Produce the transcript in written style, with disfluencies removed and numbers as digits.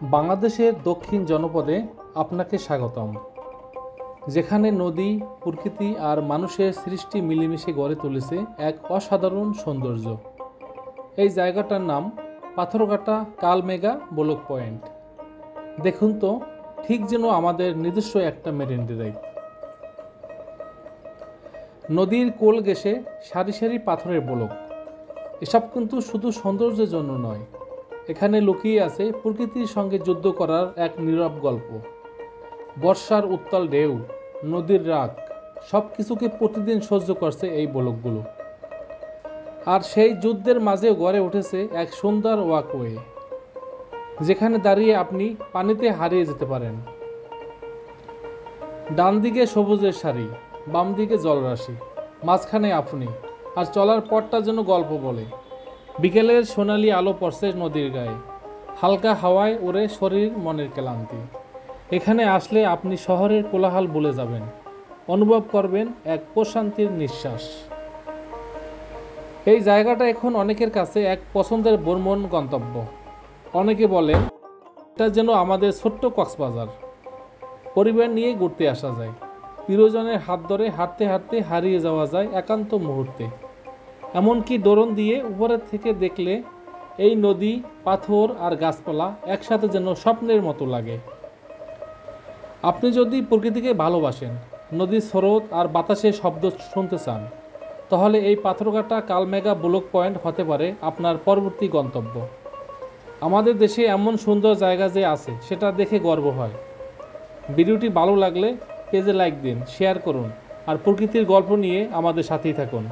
বাংলাদেশের দক্ষিণ জনপদে আপনাকে স্বাগতম, যেখানে নদী, প্রকৃতি আর মানুষের সৃষ্টি মিলেমিশে গড়ে তুলেছে এক অসাধারণ সৌন্দর্য। এই জায়গাটার নাম পাথরঘাটা কালমেঘা ব্লক পয়েন্ট। দেখুন তো, ঠিক যেন আমাদের নিজস্ব একটা মেরিন ড্রাইভ। নদীর কোল ঘেঁষে সারি সারি পাথরের ব্লক। এসব কিন্তু শুধু সৌন্দর্যের জন্য নয়, এখানে লুকিয়ে আছে প্রকৃতির সঙ্গে যুদ্ধ করার এক নীরব গল্প। বর্ষার উত্তাল ঢেউ, নদীর রাগ, সব কিছুকে প্রতিদিন সহ্য করছে এই ব্লকগুলো। আর সেই যুদ্ধের মাঝেও গড়ে উঠেছে এক সুন্দর ওয়াকওয়ে, যেখানে দাঁড়িয়ে আপনি পানিতে হারিয়ে যেতে পারেন। ডান দিকে সবুজের সারি, বাম দিকে জলরাশি, মাঝখানে আপনি, আর চলার পথটা যেন গল্প বলে। বিকেলের সোনালি আলো পড়ছে নদীর গায়ে, হালকা হাওয়ায় ওড়ে শরীর মনের ক্লান্তি। এখানে আসলে আপনি শহরের কোলাহল ভুলে যাবেন, অনুভব করবেন এক প্রশান্তির নিঃশ্বাস। এই জায়গাটা এখন অনেকের কাছে এক পছন্দের ভ্রমণ গন্তব্য। অনেকে বলেন এটা যেন আমাদের ছোট্ট কক্সবাজার। পরিবার নিয়ে ঘুরতে আসা যায়, প্রিয়জনের হাত ধরে হাঁটতে হাঁটতে হারিয়ে যাওয়া যায় একান্ত মুহূর্তে। এমনকি ড্রোন দিয়ে উপরের থেকে দেখলে এই নদী, পাথর আর গাছপালা একসাথে যেন স্বপ্নের মতো লাগে। আপনি যদি প্রকৃতিকে ভালোবাসেন, নদীর স্রোত আর বাতাসের শব্দ শুনতে চান, তাহলে এই পাথরঘাটা কালমেঘা ব্লক পয়েন্ট হতে পারে আপনার পরবর্তী গন্তব্য। আমাদের দেশে এমন সুন্দর জায়গা যে আছে, সেটা দেখে গর্ব হয়। ভিডিওটি ভালো লাগলে পেজে লাইক দিন, শেয়ার করুন আর প্রকৃতির গল্প নিয়ে আমাদের সাথেই থাকুন।